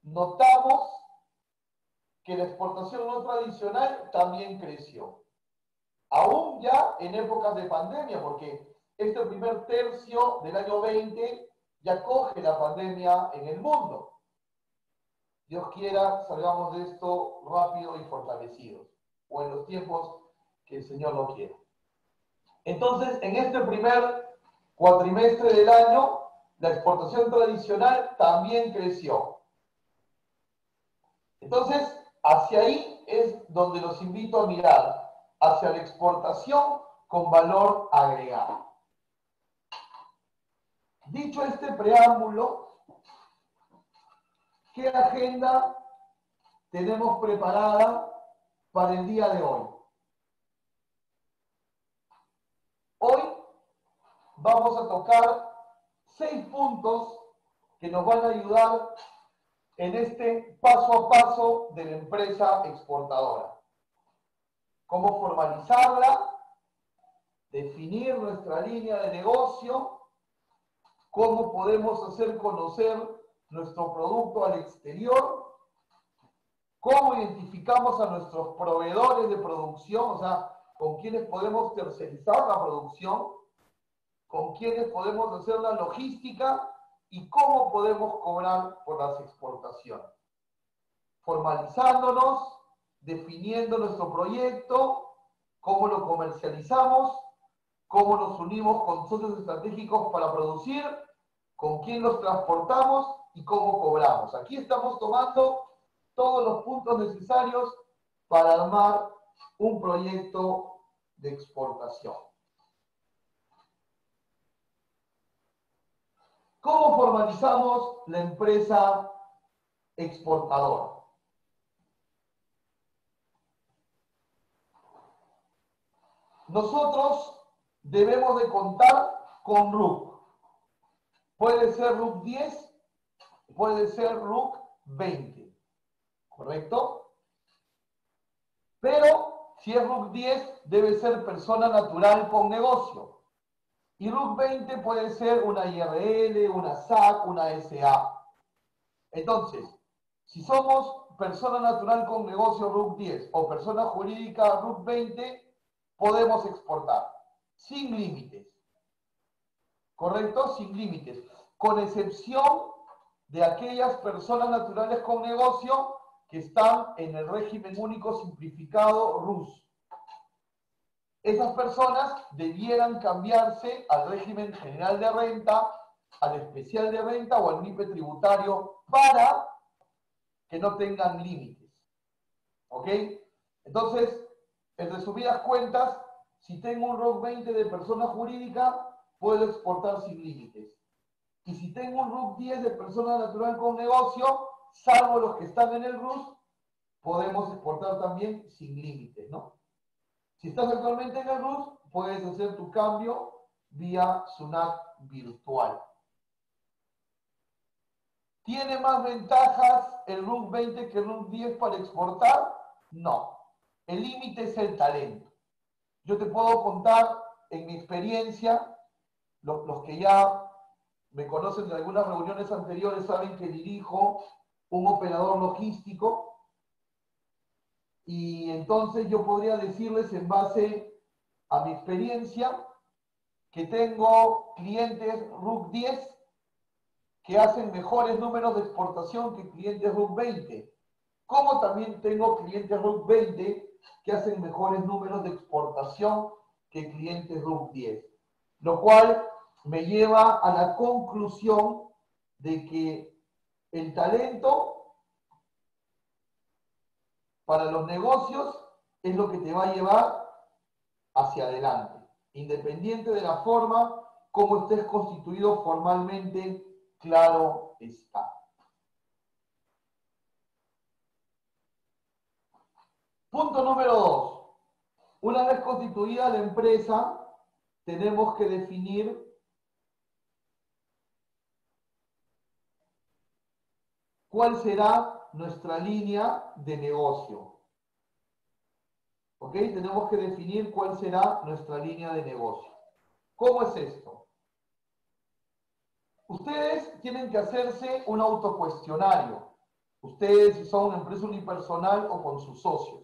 notamos que la exportación no tradicional también creció. Aún ya en épocas de pandemia, porque este primer tercio del año 20 ya coge la pandemia en el mundo. Dios quiera, salgamos de esto rápido y fortalecidos, o en los tiempos que el Señor lo quiera. Entonces, en este primer cuatrimestre del año, la exportación tradicional también creció. Entonces, hacia ahí es donde los invito a mirar, hacia la exportación con valor agregado. Dicho este preámbulo, ¿qué agenda tenemos preparada para el día de hoy? Hoy vamos a tocar 6 puntos que nos van a ayudar en este paso a paso de la empresa exportadora. Cómo formalizarla, definir nuestra línea de negocio, cómo podemos hacer conocer nuestro producto al exterior, cómo identificamos a nuestros proveedores de producción, o sea, con quienes podemos tercerizar la producción, con quienes podemos hacer la logística y cómo podemos cobrar por las exportaciones. Formalizándonos, definiendo nuestro proyecto, cómo lo comercializamos, cómo nos unimos con socios estratégicos para producir, con quién los transportamos y cómo cobramos. Aquí estamos tomando todos los puntos necesarios para armar un proyecto de exportación. ¿Cómo formalizamos la empresa exportadora? Nosotros debemos de contar con RUC. Puede ser RUC 10, puede ser RUC 20, ¿correcto? Pero si es RUC 10, debe ser persona natural con negocio. Y RUC 20 puede ser una IRL, una SAC, una SA. Entonces, si somos persona natural con negocio RUC 10 o persona jurídica RUC 20, podemos exportar sin límites. ¿Correcto? Sin límites. Con excepción de aquellas personas naturales con negocio que están en el régimen único simplificado RUS. Esas personas debieran cambiarse al régimen general de renta, al especial de renta o al MIPE tributario para que no tengan límites. ¿Ok? Entonces, en resumidas cuentas, si tengo un RUC 20 de persona jurídica, puedo exportar sin límites. Y si tengo un RUC 10 de persona natural con negocio, salvo los que están en el RUS, podemos exportar también sin límites, ¿no? Si estás actualmente en el RUS, puedes hacer tu cambio vía SUNAT virtual. ¿Tiene más ventajas el RUC 20 que el RUC 10 para exportar? No. El límite es el talento. Yo te puedo contar en mi experiencia, los que ya me conocen de algunas reuniones anteriores saben que dirijo un operador logístico y entonces yo podría decirles en base a mi experiencia que tengo clientes RUC 10 que hacen mejores números de exportación que clientes RUC 20, como también tengo clientes RUC 20 que hacen mejores números de exportación que clientes RUC 10, lo cual me lleva a la conclusión de que el talento para los negocios es lo que te va a llevar hacia adelante, independiente de la forma como estés constituido formalmente, claro está. Punto número 2. Una vez constituida la empresa, tenemos que definir cuál será nuestra línea de negocio. ¿Ok? Tenemos que definir cuál será nuestra línea de negocio. ¿Cómo es esto? Ustedes tienen que hacerse un autocuestionario. Ustedes si son una empresa unipersonal o con sus socios.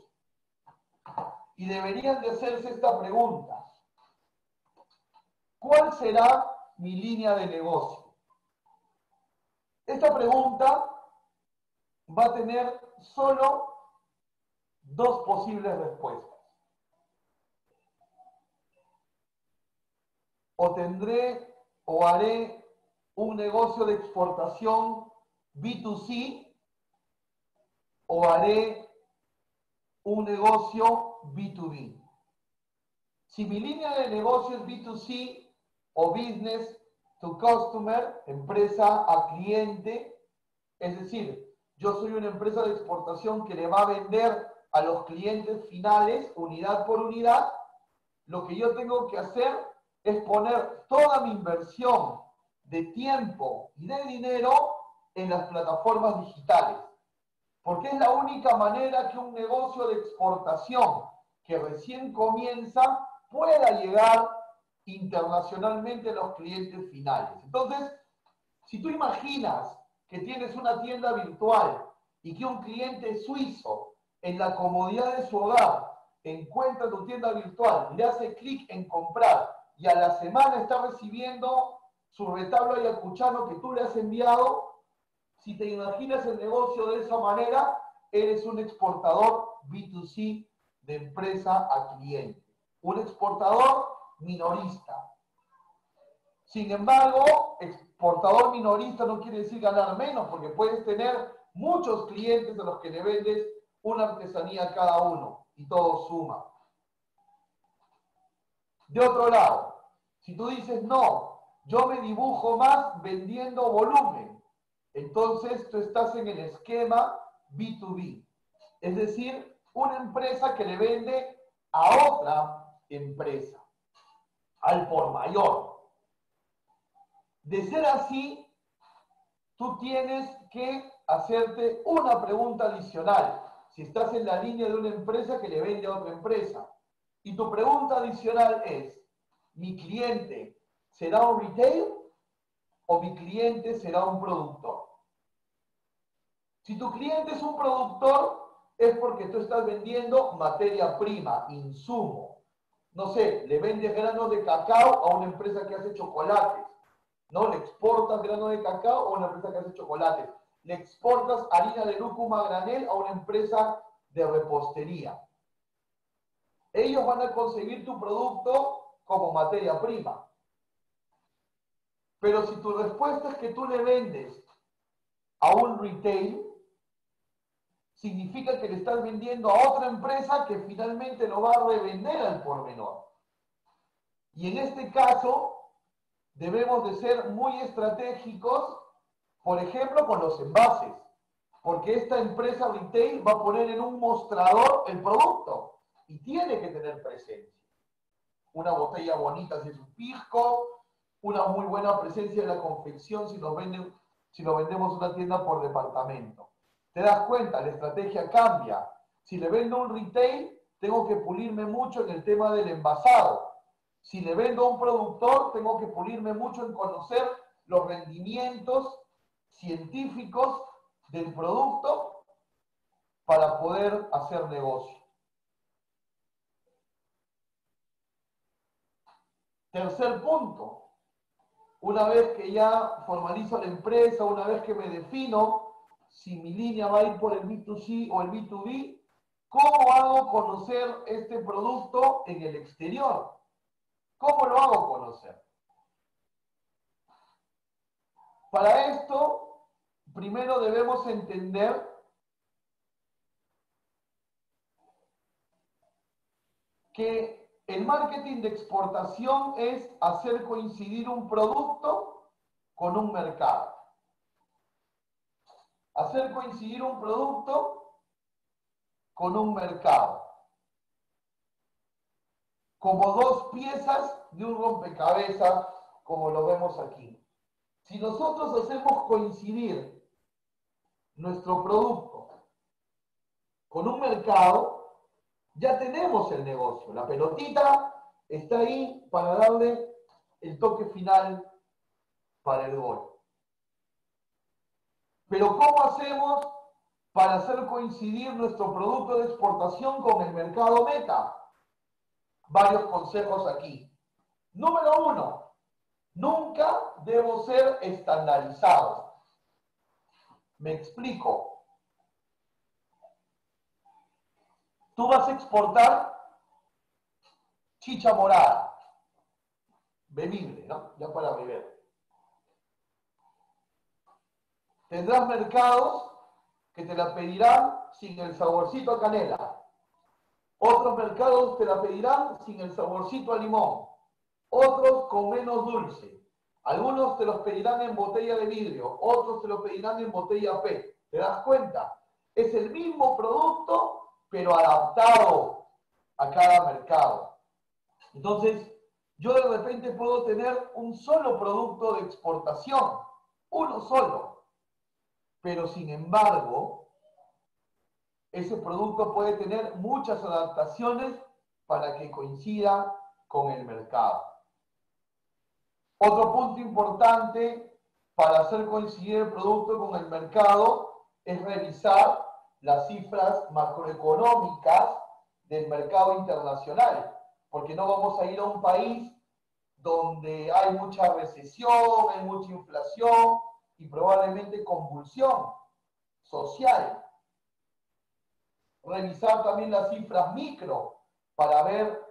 Y deberían de hacerse esta pregunta. ¿Cuál será mi línea de negocio? Esta pregunta va a tener solo dos posibles respuestas. O tendré o haré un negocio de exportación B2C o haré un negocio B2B. Si mi línea de negocio es B2C o business to customer, empresa a cliente, es decir, yo soy una empresa de exportación que le va a vender a los clientes finales, unidad por unidad, lo que yo tengo que hacer es poner toda mi inversión de tiempo y de dinero en las plataformas digitales. Porque es la única manera que un negocio de exportación que recién comienza pueda llegar internacionalmente a los clientes finales. Entonces, si tú imaginas que tienes una tienda virtual y que un cliente suizo en la comodidad de su hogar encuentra tu tienda virtual, le hace clic en comprar y a la semana está recibiendo su retablo ayacuchano que tú le has enviado, si te imaginas el negocio de esa manera, eres un exportador B2C de empresa a cliente. Un exportador minorista. Sin embargo, exportador minorista no quiere decir ganar menos, porque puedes tener muchos clientes a los que le vendes una artesanía a cada uno y todo suma. De otro lado, si tú dices, no, yo me dibujo más vendiendo volumen, entonces tú estás en el esquema B2B, es decir, una empresa que le vende a otra empresa, al por mayor. De ser así, tú tienes que hacerte una pregunta adicional. Si estás en la línea de una empresa que le vende a otra empresa. Y tu pregunta adicional es, ¿mi cliente será un retail o mi cliente será un productor? Si tu cliente es un productor, es porque tú estás vendiendo materia prima, insumo. No sé, le vendes granos de cacao a una empresa que hace chocolates. ¿No? Le exportas grano de cacao a una empresa que hace chocolates. Le exportas harina de lúcuma a granel a una empresa de repostería. Ellos van a conseguir tu producto como materia prima. Pero si tu respuesta es que tú le vendes a un retail, significa que le estás vendiendo a otra empresa que finalmente lo va a revender al por menor. Y en este caso, debemos de ser muy estratégicos, por ejemplo, con los envases, porque esta empresa retail va a poner en un mostrador el producto y tiene que tener presencia. Una botella bonita si es un pisco, una muy buena presencia en la confección si lo vendemos en una tienda por departamento. ¿Te das cuenta? La estrategia cambia. Si le vendo un retail, tengo que pulirme mucho en el tema del envasado. Si le vendo a un productor, tengo que pulirme mucho en conocer los rendimientos científicos del producto para poder hacer negocio. Tercer punto. Una vez que ya formalizo la empresa, una vez que me defino si mi línea va a ir por el B2C o el B2B, ¿cómo hago conocer este producto en el exterior? ¿Cómo lo hago conocer? Para esto, primero debemos entender que el marketing de exportación es hacer coincidir un producto con un mercado. Hacer coincidir un producto con un mercado. Como dos piezas de un rompecabezas, como lo vemos aquí. Si nosotros hacemos coincidir nuestro producto con un mercado, ya tenemos el negocio. La pelotita está ahí para darle el toque final para el gol. Pero ¿cómo hacemos para hacer coincidir nuestro producto de exportación con el mercado meta? Varios consejos aquí. Número 1, nunca debo ser estandarizado. Me explico. Tú vas a exportar chicha morada, bebible, ¿no? Ya para beber. Tendrás mercados que te la pedirán sin el saborcito a canela. Otros mercados te la pedirán sin el saborcito a limón. Otros con menos dulce. Algunos te los pedirán en botella de vidrio, otros te lo pedirán en botella PET. ¿Te das cuenta? Es el mismo producto, pero adaptado a cada mercado. Entonces, yo de repente puedo tener un solo producto de exportación, uno solo, pero sin embargo, ese producto puede tener muchas adaptaciones para que coincida con el mercado. Otro punto importante para hacer coincidir el producto con el mercado es revisar las cifras macroeconómicas del mercado internacional, porque no vamos a ir a un país donde hay mucha recesión, hay mucha inflación y probablemente convulsión social. Revisar también las cifras micro para ver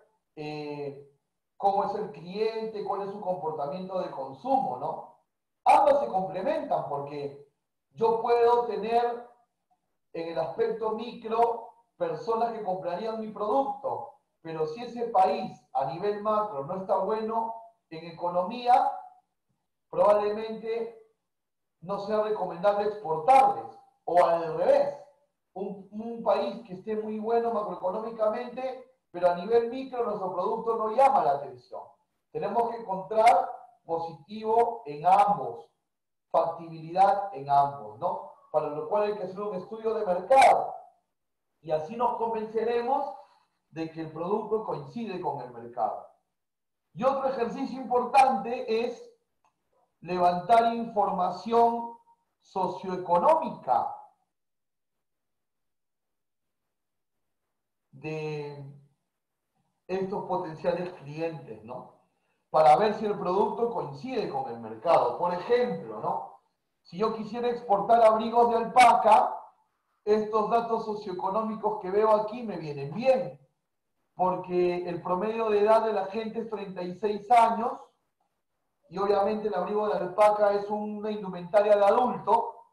cómo es el cliente, cuál es su comportamiento de consumo, ¿no? Ambas se complementan porque yo puedo tener en el aspecto micro personas que comprarían mi producto, pero si ese país a nivel macro no está bueno en economía, probablemente no sea recomendable exportarles. O al revés, un país que esté muy bueno macroeconómicamente, pero a nivel micro nuestro producto no llama la atención. Tenemos que encontrar positivo en ambos, factibilidad en ambos, ¿no? Para lo cual hay que hacer un estudio de mercado. Y así nos convenceremos de que el producto coincide con el mercado. Y otro ejercicio importante es levantar información socioeconómica de estos potenciales clientes, ¿no? Para ver si el producto coincide con el mercado. Por ejemplo, ¿no? Si yo quisiera exportar abrigos de alpaca, estos datos socioeconómicos que veo aquí me vienen bien, porque el promedio de edad de la gente es 36 años, y obviamente el abrigo de alpaca es una indumentaria de adulto.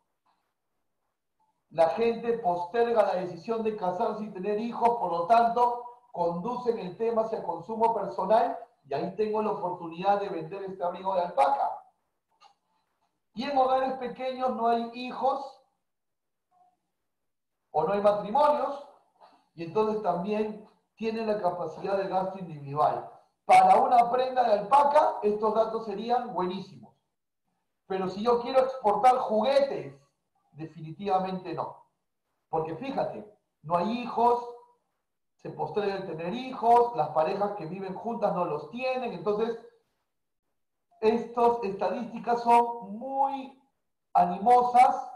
La gente posterga la decisión de casarse y tener hijos, por lo tanto, conducen el tema hacia consumo personal y ahí tengo la oportunidad de vender este abrigo de alpaca. Y en hogares pequeños no hay hijos o no hay matrimonios y entonces también tienen la capacidad de gasto individual. Para una prenda de alpaca, estos datos serían buenísimos. Pero si yo quiero exportar juguetes, definitivamente no. Porque fíjate, no hay hijos, se posterga el tener hijos, las parejas que viven juntas no los tienen, entonces estas estadísticas son muy animosas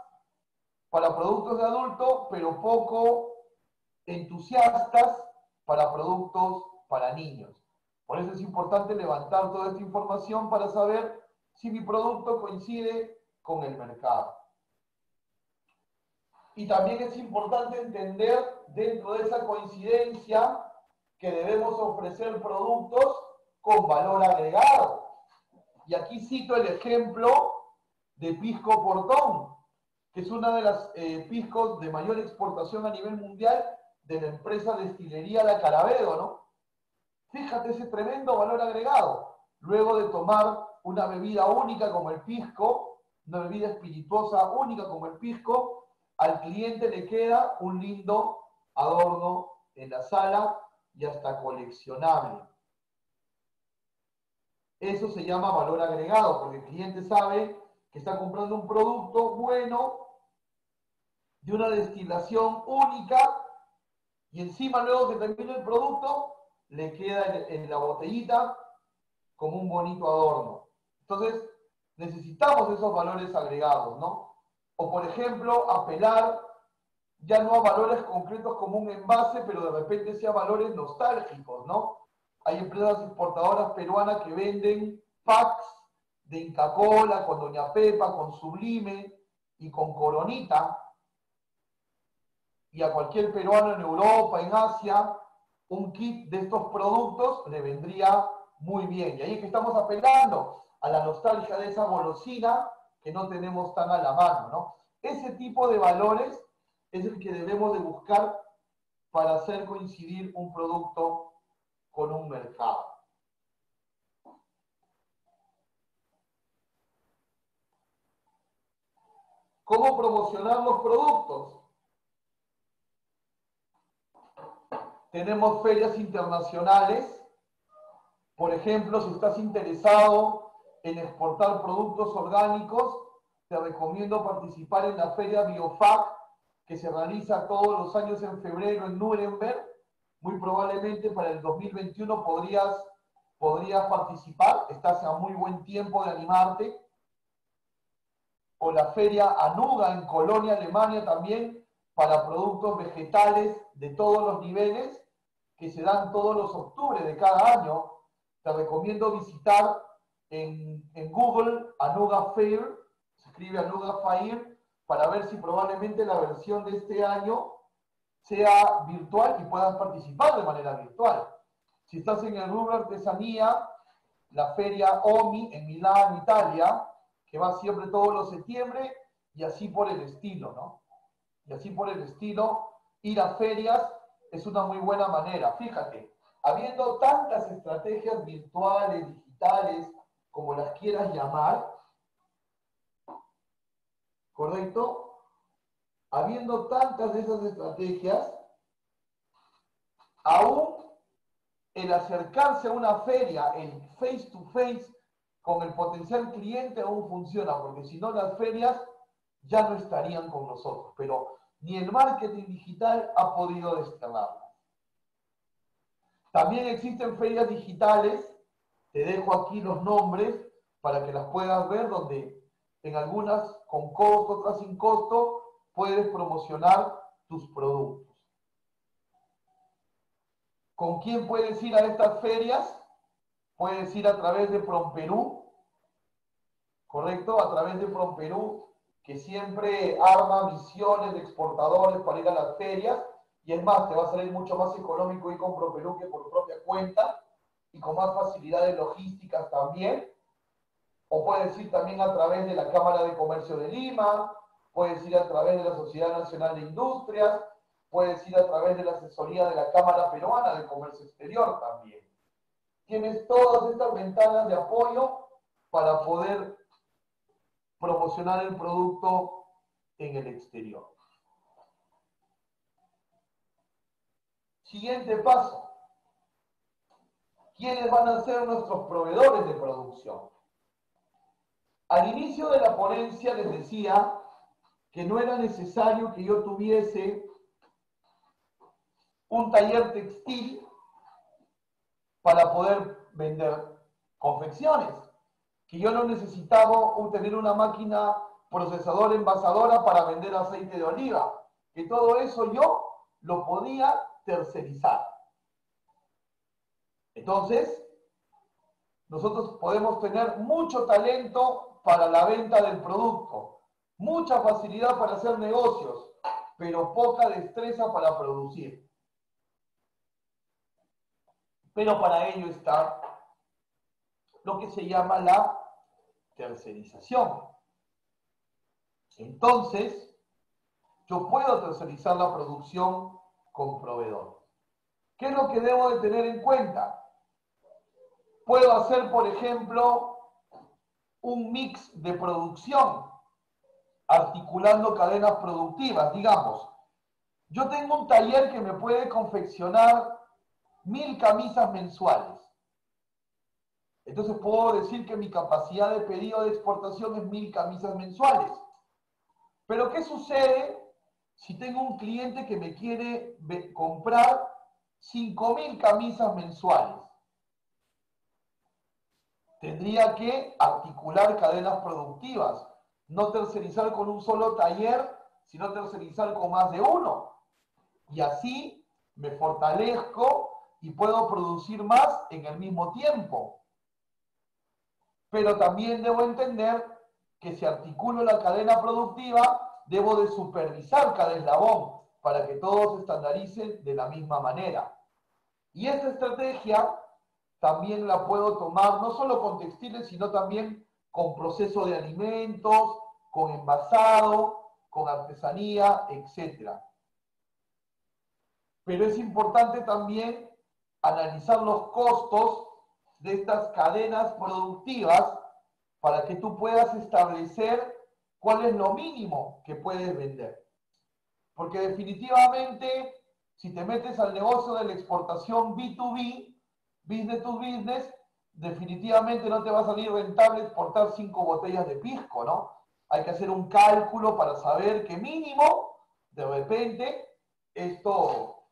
para productos de adulto, pero poco entusiastas para productos para niños. Por eso es importante levantar toda esta información para saber si mi producto coincide con el mercado. Y también es importante entender dentro de esa coincidencia que debemos ofrecer productos con valor agregado. Y aquí cito el ejemplo de Pisco Portón, que es una de las piscos de mayor exportación a nivel mundial de la empresa destilería La Caravedo, ¿no? Fíjate ese tremendo valor agregado. Luego de tomar una bebida única como el pisco, una bebida espirituosa única como el pisco, al cliente le queda un lindo adorno en la sala y hasta coleccionable. Eso se llama valor agregado, porque el cliente sabe que está comprando un producto bueno, de una destilación única, y encima luego que termine el producto, le queda en la botellita como un bonito adorno. Entonces, necesitamos esos valores agregados, ¿no? O por ejemplo, apelar ya no a valores concretos como un envase, pero de repente sea valores nostálgicos, ¿no? Hay empresas exportadoras peruanas que venden packs de Inca Kola, con Doña Pepa, con Sublime y con Coronita. Y a cualquier peruano en Europa, en Asia, un kit de estos productos le vendría muy bien. Y ahí es que estamos apelando a la nostalgia de esa golosina que no tenemos tan a la mano, ¿no? Ese tipo de valores es el que debemos de buscar para hacer coincidir un producto con un mercado. ¿Cómo promocionar los productos? Tenemos ferias internacionales. Por ejemplo, si estás interesado en exportar productos orgánicos, te recomiendo participar en la feria BioFac, que se realiza todos los años en febrero en Nuremberg. Muy probablemente para el 2021 podrías participar, estás a muy buen tiempo de animarte. O la feria Anuga en Colonia, Alemania, también para productos vegetales de todos los niveles, que se dan todos los octubres de cada año. Te recomiendo visitar en Google Anuga Fair, se escribe Anuga Fair, para ver si probablemente la versión de este año sea virtual y puedas participar de manera virtual. Si estás en el rubro artesanía, la feria OMI en Milán, Italia, que va siempre todos los septiembre, y así por el estilo, ¿no? Y así por el estilo, ir a ferias es una muy buena manera. Fíjate, habiendo tantas estrategias virtuales, digitales, como las quieras llamar, ¿correcto? Habiendo tantas de esas estrategias, aún el acercarse a una feria, el face to face con el potencial cliente aún funciona, porque si no las ferias ya no estarían con nosotros, pero ni el marketing digital ha podido desterrarlas. También existen ferias digitales, te dejo aquí los nombres para que las puedas ver, donde en algunas con costo, otras sin costo, puedes promocionar tus productos. ¿Con quién puedes ir a estas ferias? Puedes ir a través de PromPerú, ¿correcto? A través de PromPerú, que siempre arma misiones de exportadores para ir a las ferias, y es más, te va a salir mucho más económico ir con PromPerú que por propia cuenta, y con más facilidades logísticas también. O puedes ir también a través de la Cámara de Comercio de Lima, puedes ir a través de la Sociedad Nacional de Industrias, puedes ir a través de la asesoría de la Cámara Peruana de Comercio Exterior también. Tienes todas estas ventanas de apoyo para poder promocionar el producto en el exterior. Siguiente paso. ¿Quiénes van a ser nuestros proveedores de producción? Al inicio de la ponencia les decía que no era necesario que yo tuviese un taller textil para poder vender confecciones, que yo no necesitaba tener una máquina procesadora envasadora para vender aceite de oliva, que todo eso yo lo podía tercerizar. Entonces, nosotros podemos tener mucho talento para la venta del producto, mucha facilidad para hacer negocios, pero poca destreza para producir. Pero para ello está lo que se llama la tercerización. Entonces, yo puedo tercerizar la producción con proveedores. ¿Qué es lo que debo de tener en cuenta? Puedo hacer, por ejemplo, un mix de producción, articulando cadenas productivas. Digamos, yo tengo un taller que me puede confeccionar 1000 camisas mensuales. Entonces puedo decir que mi capacidad de pedido de exportación es 1000 camisas mensuales. Pero ¿qué sucede si tengo un cliente que me quiere comprar 5000 camisas mensuales? Tendría que articular cadenas productivas, no tercerizar con un solo taller sino tercerizar con más de uno. Y así me fortalezco y puedo producir más en el mismo tiempo. Pero también debo entender que si articulo la cadena productiva, debo de supervisar cada eslabón para que todos se estandaricen de la misma manera. Y esta estrategia también la puedo tomar no solo con textiles, sino también con proceso de alimentos, con envasado, con artesanía, etc. Pero es importante también analizar los costos de estas cadenas productivas para que tú puedas establecer cuál es lo mínimo que puedes vender. Porque definitivamente, si te metes al negocio de la exportación B2B, business to business, definitivamente no te va a salir rentable exportar 5 botellas de pisco, ¿no? Hay que hacer un cálculo para saber que mínimo, de repente, esto,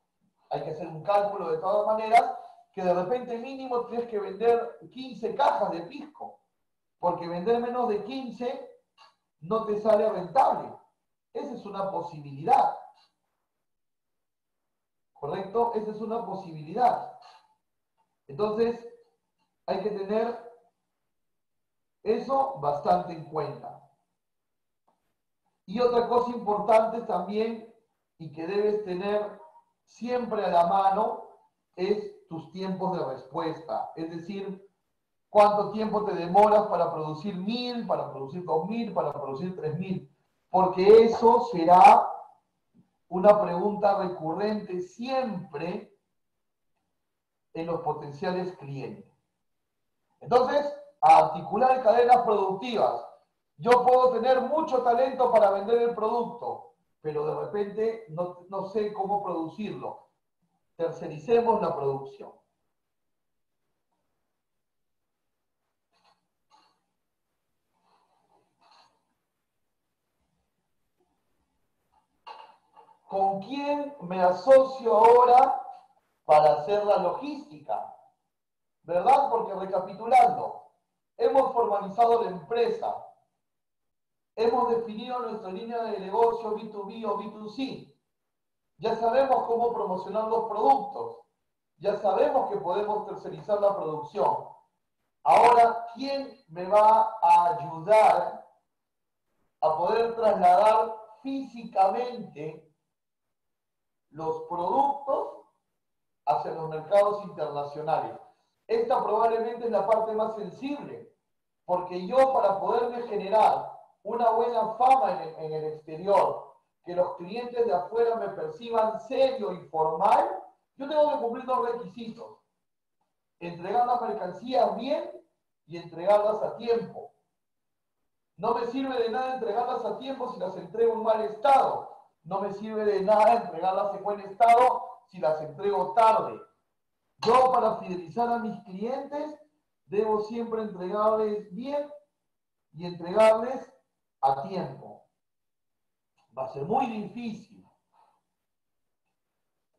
hay que hacer un cálculo de todas maneras, que de repente mínimo tienes que vender 15 cajas de pisco, porque vender menos de 15 no te sale rentable. Esa es una posibilidad. ¿Correcto? Esa es una posibilidad. Entonces, hay que tener eso bastante en cuenta. Y otra cosa importante también, y que debes tener siempre a la mano, es tus tiempos de respuesta. Es decir, cuánto tiempo te demoras para producir 1000, para producir 2000, para producir 3000. Porque eso será una pregunta recurrente siempre en los potenciales clientes. Entonces, a articular cadenas productivas. Yo puedo tener mucho talento para vender el producto, pero de repente no sé cómo producirlo. Tercericemos la producción. ¿Con quién me asocio ahora para hacer la logística? ¿Verdad? Porque recapitulando, hemos formalizado la empresa, hemos definido nuestra línea de negocio B2B o B2C, ya sabemos cómo promocionar los productos, ya sabemos que podemos tercerizar la producción. Ahora, ¿quién me va a ayudar a poder trasladar físicamente los productos hacia los mercados internacionales? Esta probablemente es la parte más sensible, porque yo para poderme generar una buena fama en el exterior, que los clientes de afuera me perciban serio y formal, yo tengo que cumplir dos requisitos: entregar las mercancías bien y entregarlas a tiempo. No me sirve de nada entregarlas a tiempo si las entrego en mal estado. No me sirve de nada entregarlas en buen estado si las entrego tarde. Yo, para fidelizar a mis clientes, debo siempre entregarles bien y entregarles a tiempo. Va a ser muy difícil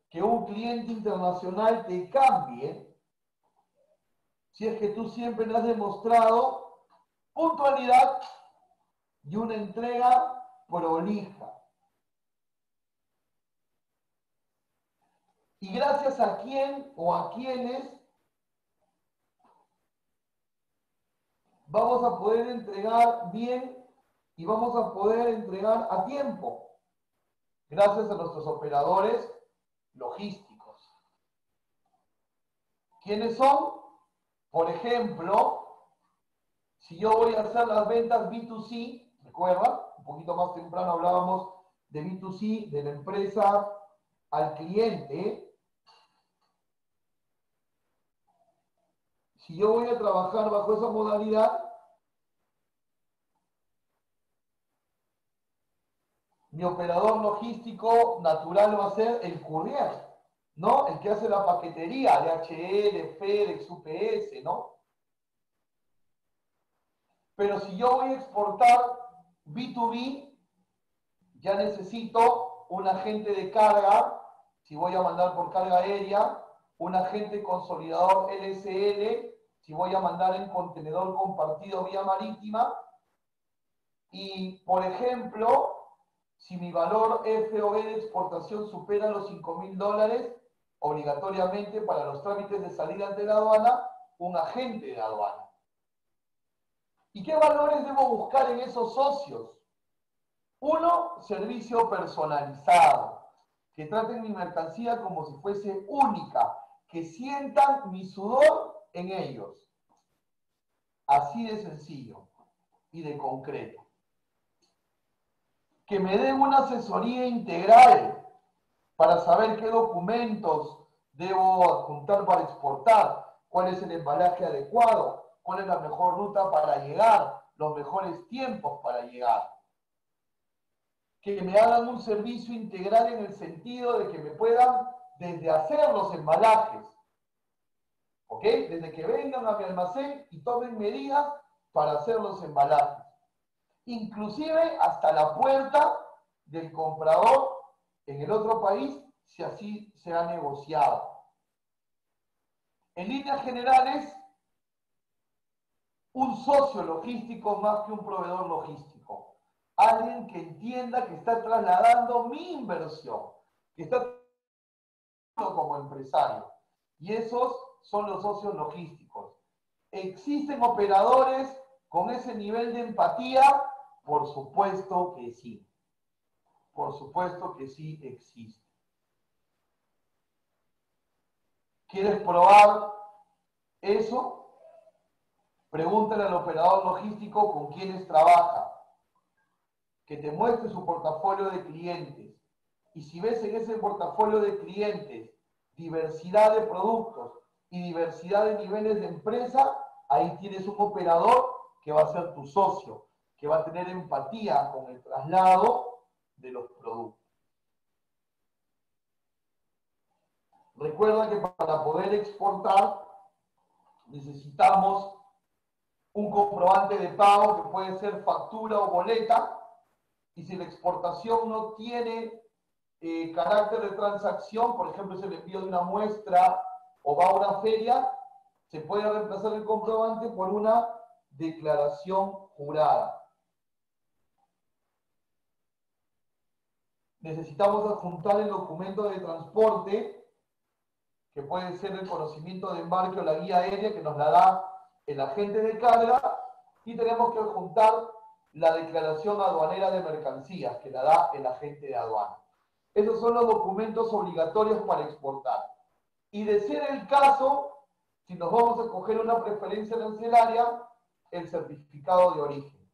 que un cliente internacional te cambie si es que tú siempre le has demostrado puntualidad y una entrega prolija. Y gracias a quién o a quiénes vamos a poder entregar bien y vamos a poder entregar a tiempo. Gracias a nuestros operadores logísticos. ¿Quiénes son? Por ejemplo, si yo voy a hacer las ventas B2C, recuerda, un poquito más temprano hablábamos de B2C, de la empresa al cliente. Si yo voy a trabajar bajo esa modalidad, mi operador logístico natural va a ser el courier, ¿no? El que hace la paquetería, DHL, FedEx, UPS, ¿no? Pero si yo voy a exportar B2B, ya necesito un agente de carga, si voy a mandar por carga aérea, un agente consolidador LSL, si voy a mandar en contenedor compartido vía marítima, y, por ejemplo, Si mi valor FOB de exportación supera los $5.000, obligatoriamente para los trámites de salida ante la aduana, un agente de aduana. ¿Y qué valores debo buscar en esos socios? Uno, servicio personalizado, que traten mi mercancía como si fuese única, que sientan mi sudor en ellos. Así de sencillo y de concreto. Que me den una asesoría integral para saber qué documentos debo adjuntar para exportar, cuál es el embalaje adecuado, cuál es la mejor ruta para llegar, los mejores tiempos para llegar. Que me hagan un servicio integral en el sentido de que me puedan desde hacer los embalajes, ¿ok? Desde que vengan a mi almacén y tomen medidas para hacer los embalajes. Inclusive hasta la puerta del comprador en el otro país, si así se ha negociado. En líneas generales, un socio logístico más que un proveedor logístico. Alguien que entienda que está trasladando mi inversión, que está como empresario. Y esos son los socios logísticos. ¿Existen operadores con ese nivel de empatía? Por supuesto que sí. Por supuesto que sí existe. ¿Quieres probar eso? Pregúntale al operador logístico con quienes trabaja, que te muestre su portafolio de clientes. Y si ves en ese portafolio de clientes diversidad de productos y diversidad de niveles de empresa, ahí tienes un operador que va a ser tu socio, que va a tener empatía con el traslado de los productos. Recuerda que para poder exportar necesitamos un comprobante de pago que puede ser factura o boleta, y si la exportación no tiene carácter de transacción, por ejemplo, es el envío de una muestra o va a una feria, se puede reemplazar el comprobante por una declaración jurada. Necesitamos adjuntar el documento de transporte, que puede ser el conocimiento de embarque o la guía aérea que nos la da el agente de carga, y tenemos que adjuntar la declaración aduanera de mercancías que la da el agente de aduana. Esos son los documentos obligatorios para exportar. Y de ser el caso, si nos vamos a coger una preferencia arancelaria, el certificado de origen.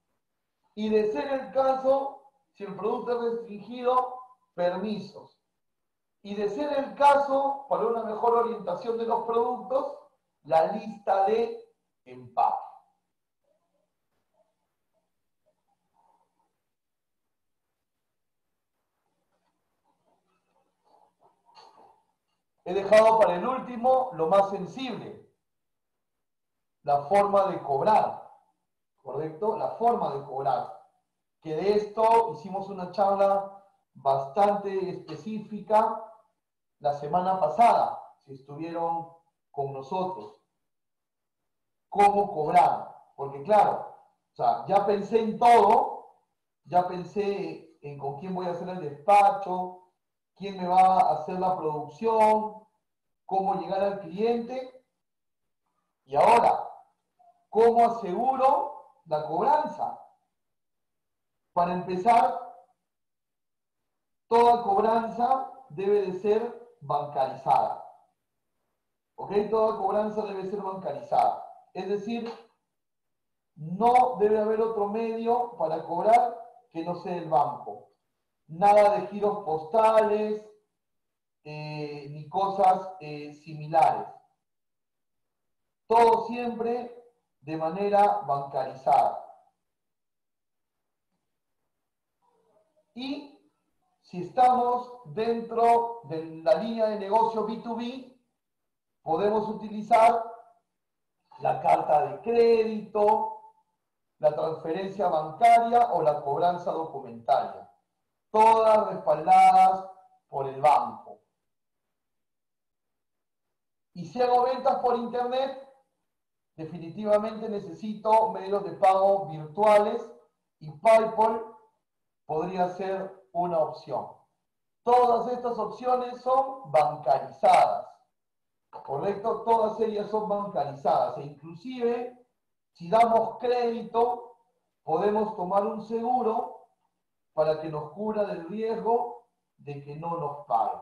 Y de ser el caso, si el producto es restringido, permisos. Y de ser el caso, para una mejor orientación de los productos, la lista de empaque. He dejado para el último lo más sensible, la forma de cobrar, ¿correcto? La forma de cobrar. Que de esto hicimos una charla bastante específica la semana pasada, si estuvieron con nosotros. ¿Cómo cobrar? Porque claro, o sea, ya pensé en todo, ya pensé en con quién voy a hacer el despacho, quién me va a hacer la producción, cómo llegar al cliente. Y ahora, ¿cómo aseguro la cobranza? Para empezar, toda cobranza debe de ser bancarizada. ¿Ok? Toda cobranza debe ser bancarizada. Es decir, no debe haber otro medio para cobrar que no sea el banco. Nada de giros postales, ni cosas similares. Todo siempre de manera bancarizada. Y si estamos dentro de la línea de negocio B2B, podemos utilizar la carta de crédito, la transferencia bancaria o la cobranza documentaria, todas respaldadas por el banco. Y si hago ventas por internet, definitivamente necesito medios de pago virtuales, y PayPal podría ser una opción. Todas estas opciones son bancarizadas, ¿correcto? Todas ellas son bancarizadas e inclusive si damos crédito podemos tomar un seguro para que nos cubra del riesgo de que no nos paguen.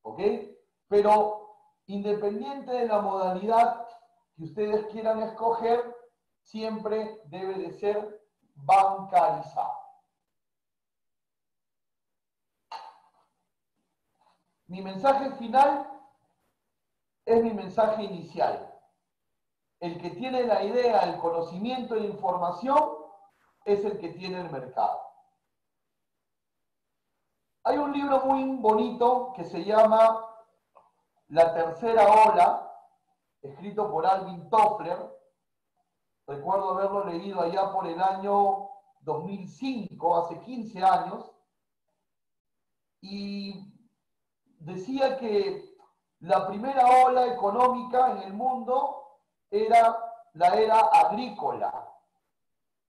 ¿Ok? Pero independiente de la modalidad que ustedes quieran escoger, siempre debe de ser bancarizado. Mi mensaje final es mi mensaje inicial. El que tiene la idea, el conocimiento y la información es el que tiene el mercado. Hay un libro muy bonito que se llama La Tercera Ola, escrito por Alvin Toffler. Recuerdo haberlo leído allá por el año 2005, hace 15 años, y decía que la primera ola económica en el mundo era la era agrícola.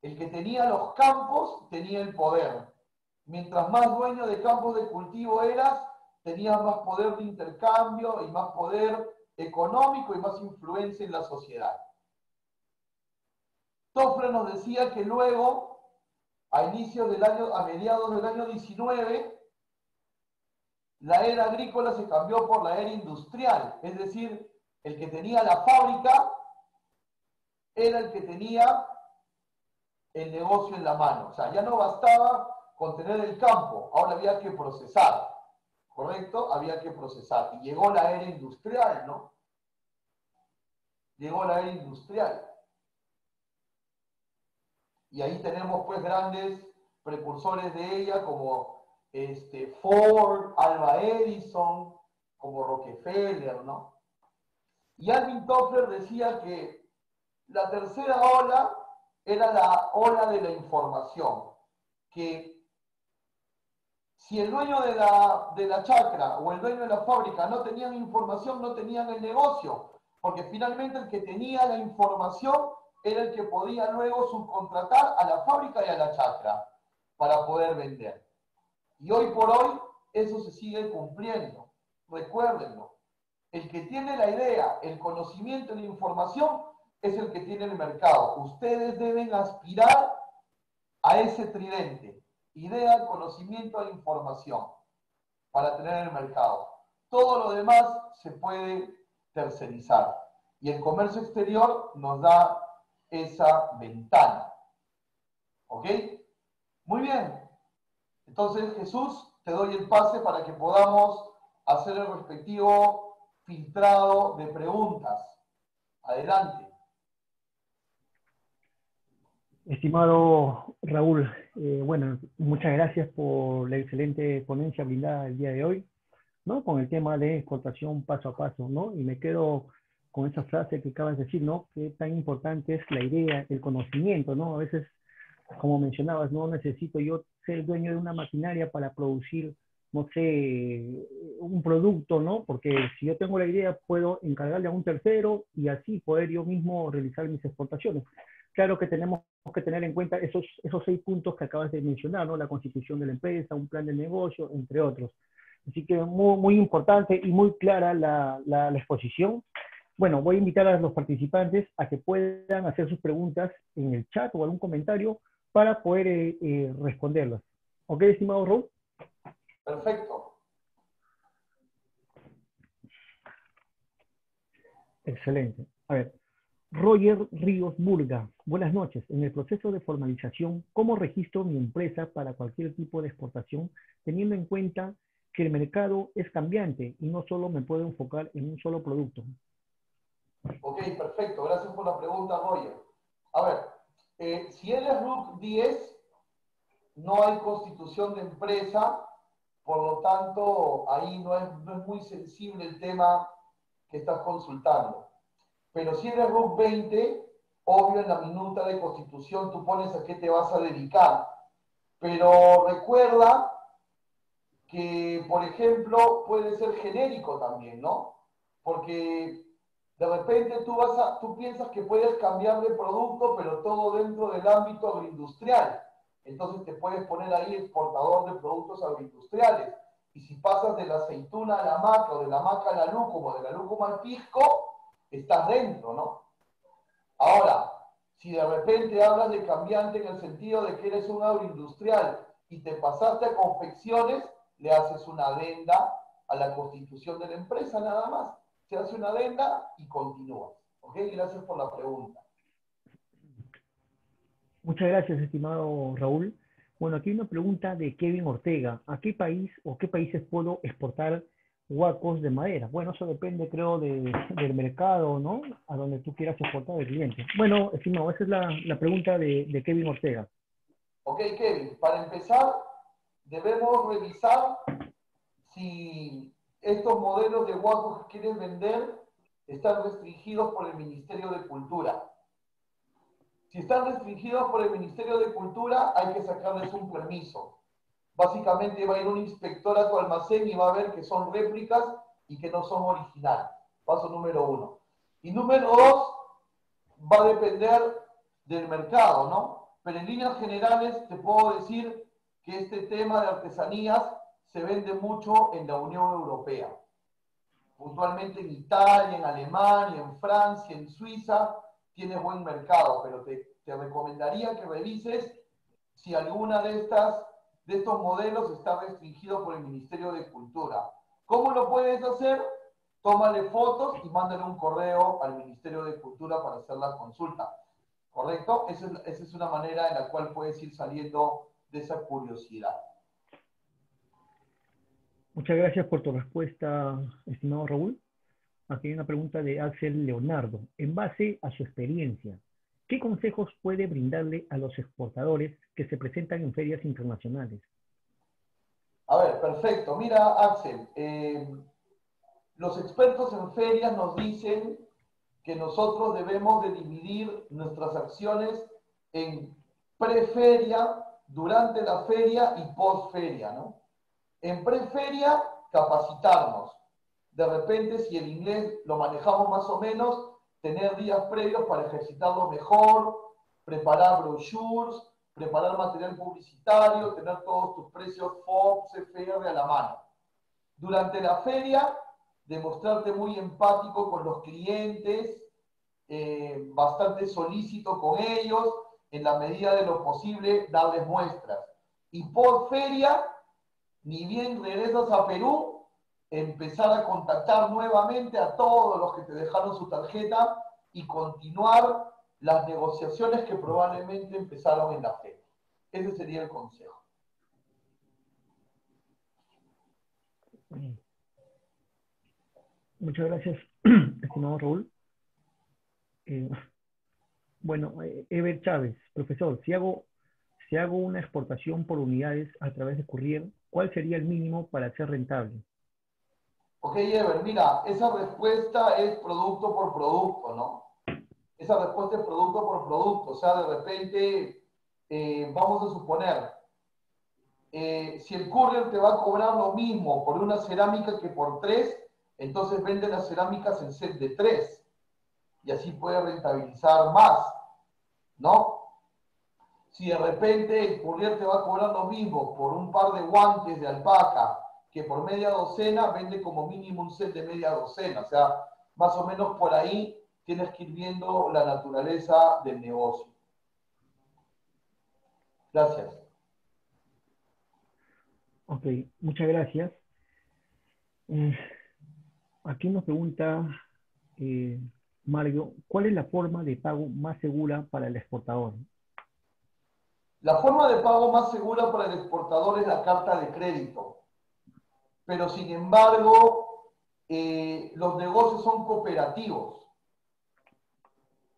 El que tenía los campos tenía el poder. Mientras más dueño de campos de cultivo eras, tenías más poder de intercambio y más poder económico y más influencia en la sociedad. Toffler nos decía que luego, a mediados del año 19, la era agrícola se cambió por la era industrial, es decir, el que tenía la fábrica era el que tenía el negocio en la mano. O sea, ya no bastaba con tener el campo, ahora había que procesar, ¿correcto? Había que procesar. Y llegó la era industrial, ¿no? Llegó la era industrial. Y ahí tenemos pues grandes precursores de ella como Ford, Alva Edison, como Rockefeller, ¿no? Y Alvin Toffler decía que la tercera ola era la ola de la información, que si el dueño de la chacra o el dueño de la fábrica no tenían información, no tenían el negocio, porque finalmente el que tenía la información era el que podía luego subcontratar a la fábrica y a la chacra para poder vender. Y hoy por hoy eso se sigue cumpliendo. Recuérdenlo. El que tiene la idea, el conocimiento y la información es el que tiene el mercado. Ustedes deben aspirar a ese tridente. Idea, conocimiento e información para tener el mercado. Todo lo demás se puede tercerizar. Y el comercio exterior nos da esa ventana. ¿Ok? Muy bien. Entonces, Jesús, te doy el pase para que podamos hacer el respectivo filtrado de preguntas. Adelante. Estimado Raúl, bueno, muchas gracias por la excelente ponencia brindada el día de hoy, ¿no? Con el tema de exportación paso a paso, ¿no? Y me quedo con esa frase que acabas de decir, ¿no? Qué tan importante es la idea, el conocimiento, ¿no? A veces, como mencionabas, no necesito yo ser dueño de una maquinaria para producir, no sé, un producto, ¿no? Porque si yo tengo la idea, puedo encargarle a un tercero y así poder yo mismo realizar mis exportaciones. Claro que tenemos que tener en cuenta esos 6 puntos que acabas de mencionar, ¿no? La constitución de la empresa, un plan de negocio, entre otros. Así que muy, muy importante y muy clara la exposición. Bueno, voy a invitar a los participantes a que puedan hacer sus preguntas en el chat o algún comentario para poder responderlas. ¿Ok, estimado Raúl? Perfecto. Excelente. A ver, Roger Ríos Burga, buenas noches. En el proceso de formalización, ¿cómo registro mi empresa para cualquier tipo de exportación, teniendo en cuenta que el mercado es cambiante y no solo me puedo enfocar en un solo producto? Ok, perfecto. Gracias por la pregunta, Roger. A ver, si eres RUC 10, no hay constitución de empresa, por lo tanto, ahí no es muy sensible el tema que estás consultando. Pero si eres RUC 20, obvio en la minuta de constitución tú pones a qué te vas a dedicar. Pero recuerda que, por ejemplo, puede ser genérico también, ¿no? Porque de repente tú piensas que puedes cambiar de producto, pero todo dentro del ámbito agroindustrial. entonces te puedes poner ahí exportador de productos agroindustriales. Y si pasas de la aceituna a la maca, o de la maca a la lúcuma, o de la lúcuma al pisco, estás dentro, ¿no? Ahora, si de repente hablas de cambiante en el sentido de que eres un agroindustrial y te pasaste a confecciones, le haces una adenda a la constitución de la empresa nada más. Se hace una adenda y continúas. ¿Ok? Gracias por la pregunta. Muchas gracias, estimado Raúl. Bueno, aquí hay una pregunta de Kevin Ortega. ¿A qué país o qué países puedo exportar huacos de madera? Bueno, eso depende, creo, del mercado, ¿no? A donde tú quieras exportar el cliente. Bueno, estimado, esa es la pregunta de Kevin Ortega. Ok, Kevin, para empezar, debemos revisar si estos modelos de huacos que quieres vender están restringidos por el Ministerio de Cultura. Si están restringidos por el Ministerio de Cultura, hay que sacarles un permiso. Básicamente va a ir un inspector a tu almacén y va a ver que son réplicas y que no son originales. Paso número 1. Y número 2, va a depender del mercado, ¿no? Pero en líneas generales te puedo decir que este tema de artesanías se vende mucho en la Unión Europea. Puntualmente en Italia, en Alemania, en Francia, en Suiza, tienes buen mercado, pero te recomendaría que revises si alguna de estos modelos está restringido por el Ministerio de Cultura. ¿Cómo lo puedes hacer? Tómale fotos y mándale un correo al Ministerio de Cultura para hacer la consulta. ¿Correcto? Esa es una manera en la cual puedes ir saliendo de esa curiosidad. Muchas gracias por tu respuesta, estimado Raúl. Aquí hay una pregunta de Axel Leonardo. En base a su experiencia, ¿qué consejos puede brindarle a los exportadores que se presentan en ferias internacionales? A ver, perfecto. Mira, Axel, los expertos en ferias nos dicen que nosotros debemos de dividir nuestras acciones en preferia, durante la feria y postferia, ¿no? En preferia, capacitarnos. De repente, si el inglés lo manejamos más o menos, tener días previos para ejercitarlo mejor, preparar brochures, preparar material publicitario, tener todos tus precios FOB, CFR a la mano. Durante la feria, demostrarte muy empático con los clientes, bastante solícito con ellos, en la medida de lo posible darles muestras. Y por feria, ni bien regresas a Perú, empezar a contactar nuevamente a todos los que te dejaron su tarjeta y continuar las negociaciones que probablemente empezaron en la feria. Ese sería el consejo. Muchas gracias, estimado Raúl. Bueno, Ever Chávez, profesor, si hago una exportación por unidades a través de Courier, ¿cuál sería el mínimo para ser rentable? Ok, Ever, mira, esa respuesta es producto por producto, ¿no? Esa respuesta es producto por producto. O sea, de repente, vamos a suponer, si el courier te va a cobrar lo mismo por una cerámica que por 3, entonces vende las cerámicas en set de 3 y así puede rentabilizar más, ¿no? Si de repente el courier te va a cobrar lo mismo por un par de guantes de alpaca que por media docena, vende como mínimo un set de media docena. O sea, más o menos por ahí tienes que ir viendo la naturaleza del negocio. Gracias. Ok, muchas gracias. Eh, Aquí nos pregunta eh, Mario, ¿cuál es la forma de pago más segura para el exportador? La forma de pago más segura para el exportador es la carta de crédito. Pero sin embargo, los negocios son cooperativos.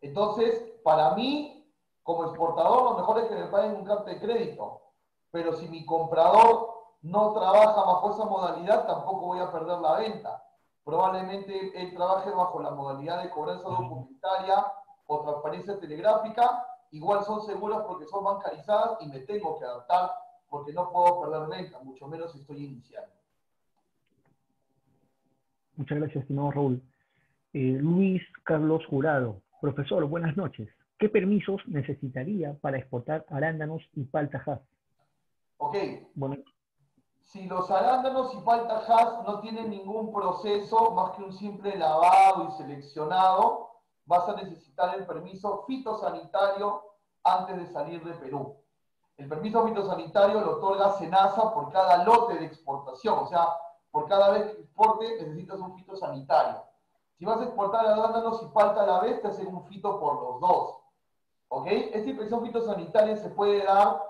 Entonces, para mí, como exportador, lo mejor es que me paguen un carta de crédito. Pero si mi comprador no trabaja bajo esa modalidad, tampoco voy a perder la venta. Probablemente él trabaje bajo la modalidad de cobranza documentaria o transparencia telegráfica. Igual son seguras porque son bancarizadas y me tengo que adaptar porque no puedo perder venta, mucho menos si estoy iniciando. Muchas gracias, estimado Raúl. Luis Carlos Jurado, profesor, buenas noches. ¿qué permisos necesitaría para exportar arándanos y palta Hass? Ok, Bueno, si los arándanos y palta Hass no tienen ningún proceso más que un simple lavado y seleccionado, vas a necesitar el permiso fitosanitario antes de salir de Perú. El permiso fitosanitario lo otorga SENASA por cada lote de exportación, o sea, por cada vez que exporte necesitas un fitosanitario. Si vas a exportar arándanos y palta a la vez, te hacen un fito por los dos. ¿Ok? Esta inspección fitosanitaria se puede dar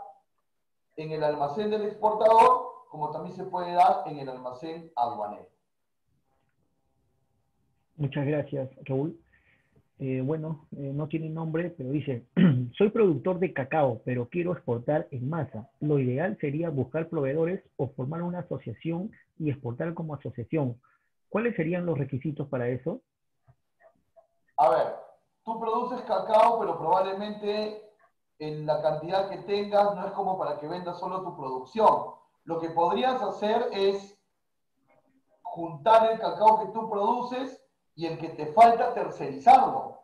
en el almacén del exportador, como también se puede dar en el almacén aduanero. muchas gracias, Raúl. No tiene nombre, pero dice, soy productor de cacao, pero quiero exportar en masa. Lo ideal sería buscar proveedores o formar una asociación y exportar como asociación. ¿Cuáles serían los requisitos para eso? A ver, tú produces cacao, pero probablemente en la cantidad que tengas no es como para que vendas solo tu producción. Lo que podrías hacer es juntar el cacao que tú produces y el que te falta tercerizarlo,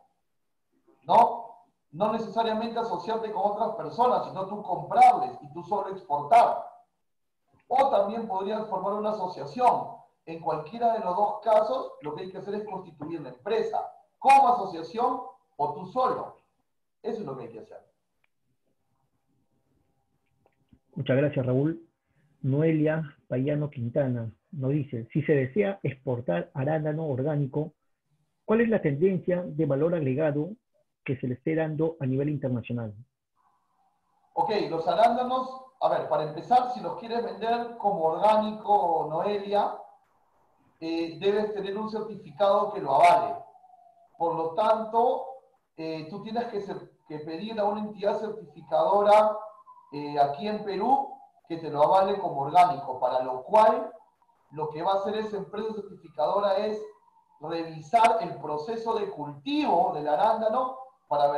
¿no? No necesariamente asociarte con otras personas, sino tú comprarles y tú solo exportar. O también podrías formar una asociación. En cualquiera de los dos casos, lo que hay que hacer es constituir la empresa como asociación o tú solo. Eso es lo que hay que hacer. Muchas gracias, Raúl. Noelia Payano Quintana nos dice, si se desea exportar arándano orgánico, ¿cuál es la tendencia de valor agregado que se le esté dando a nivel internacional? Ok, los arándanos, a ver, para empezar, si los quieres vender como orgánico, Noelia, debes tener un certificado que lo avale. Por lo tanto, tú tienes que pedir a una entidad certificadora aquí en Perú que te lo avale como orgánico, para lo cual lo que va a hacer esa empresa certificadora es revisar el proceso de cultivo del arándano para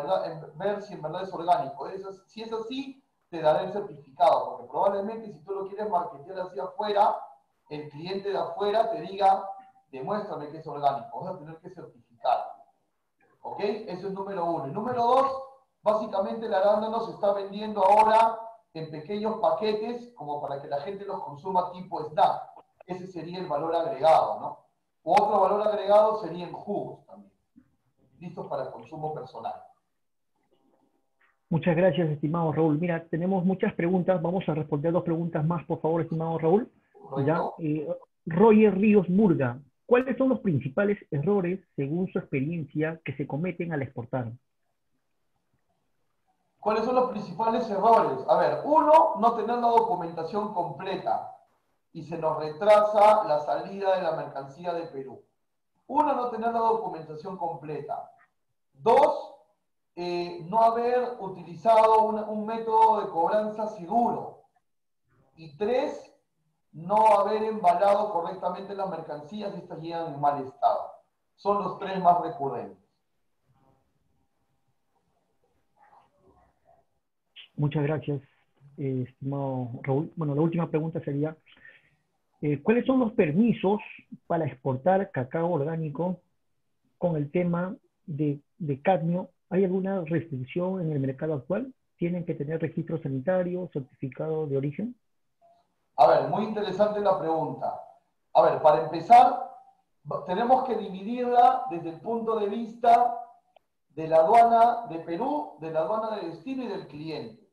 ver si en verdad es orgánico. Si es así, te dará el certificado, porque probablemente si tú lo quieres marketear hacia afuera, el cliente de afuera te diga, demuéstrame que es orgánico, vas a tener que certificarlo. ¿Ok? Eso es número uno. Y número dos, básicamente el arándano se está vendiendo ahora en pequeños paquetes como para que la gente los consuma tipo snack. Ese sería el valor agregado, ¿no? Otro valor agregado sería en jugos también, listos para consumo personal. Muchas gracias, estimado Raúl. Mira, tenemos muchas preguntas. Vamos a responder dos preguntas más, por favor, estimado Raúl. Ya, ¿Correcto? Roger Ríos Murga, ¿cuáles son los principales errores, según su experiencia, que se cometen al exportar? ¿Cuáles son los principales errores? A ver, uno, no tener la documentación completa y se nos retrasa la salida de la mercancía de Perú. Uno, no tener la documentación completa. Dos, no haber utilizado un método de cobranza seguro. Y tres, no haber embalado correctamente las mercancías y estas llegan en mal estado. Son los tres más recurrentes. Muchas gracias, estimado Raúl. Bueno, la última pregunta sería, ¿cuáles son los permisos para exportar cacao orgánico con el tema de cadmio? ¿Hay alguna restricción en el mercado actual? ¿Tienen que tener registro sanitario, certificado de origen? A ver, muy interesante la pregunta. A ver, para empezar, tenemos que dividirla desde el punto de vista de la aduana de Perú, de la aduana de destino y del cliente.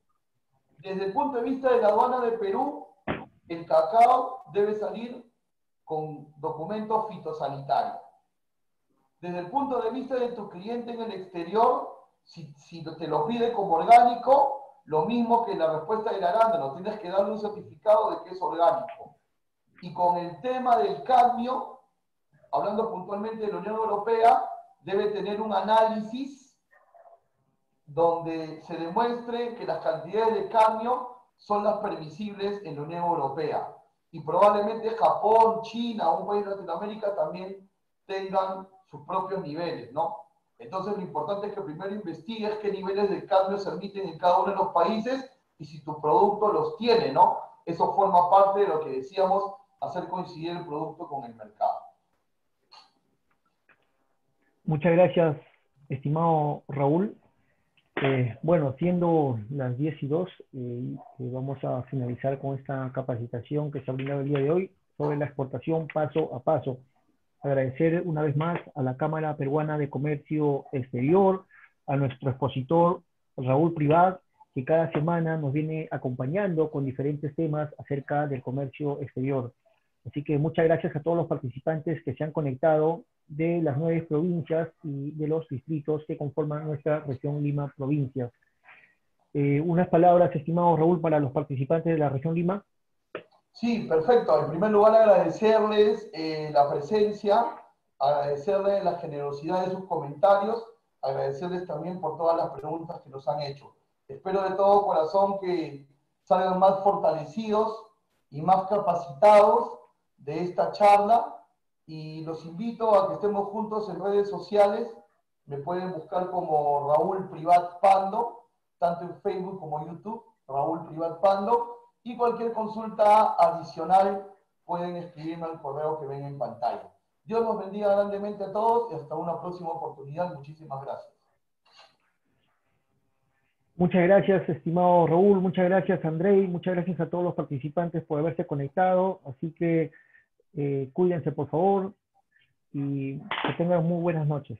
Desde el punto de vista de la aduana de Perú, el cacao debe salir con documentos fitosanitarios. Desde el punto de vista de tu cliente en el exterior, si te lo pide como orgánico, lo mismo que la respuesta del arándano, tienes que darle un certificado de que es orgánico. Y con el tema del cadmio, hablando puntualmente de la Unión Europea, debe tener un análisis donde se demuestre que las cantidades de cadmio son las permisibles en la Unión Europea. Y probablemente Japón, China o un país de Latinoamérica también tengan sus propios niveles, ¿no? Entonces lo importante es que primero investigues qué niveles de cadmio se emiten en cada uno de los países y si tu producto los tiene, ¿no? Eso forma parte de lo que decíamos, hacer coincidir el producto con el mercado. Muchas gracias, estimado Raúl. Bueno, siendo las 10:02, vamos a finalizar con esta capacitación que se ha brindado el día de hoy sobre la exportación paso a paso. Agradecer una vez más a la Cámara Peruana de Comercio Exterior, a nuestro expositor Raúl Privat, que cada semana nos viene acompañando con diferentes temas acerca del comercio exterior. Así que muchas gracias a todos los participantes que se han conectado de las 9 provincias y de los distritos que conforman nuestra región Lima provincia. Unas palabras, estimado Raúl, para los participantes de la región Lima. Sí, perfecto. En primer lugar, agradecerles la presencia, agradecerles la generosidad de sus comentarios, agradecerles también por todas las preguntas que nos han hecho. Espero de todo corazón que salgan más fortalecidos y más capacitados de esta charla y los invito a que estemos juntos en redes sociales. Me pueden buscar como Raúl Privat Pando, tanto en Facebook como YouTube, Raúl Privat Pando. Y cualquier consulta adicional pueden escribirme al correo que ven en pantalla. Dios los bendiga grandemente a todos y hasta una próxima oportunidad. Muchísimas gracias. Muchas gracias, estimado Raúl. Muchas gracias, Andrei. Muchas gracias a todos los participantes por haberse conectado. Así que cuídense, por favor, y que tengan muy buenas noches.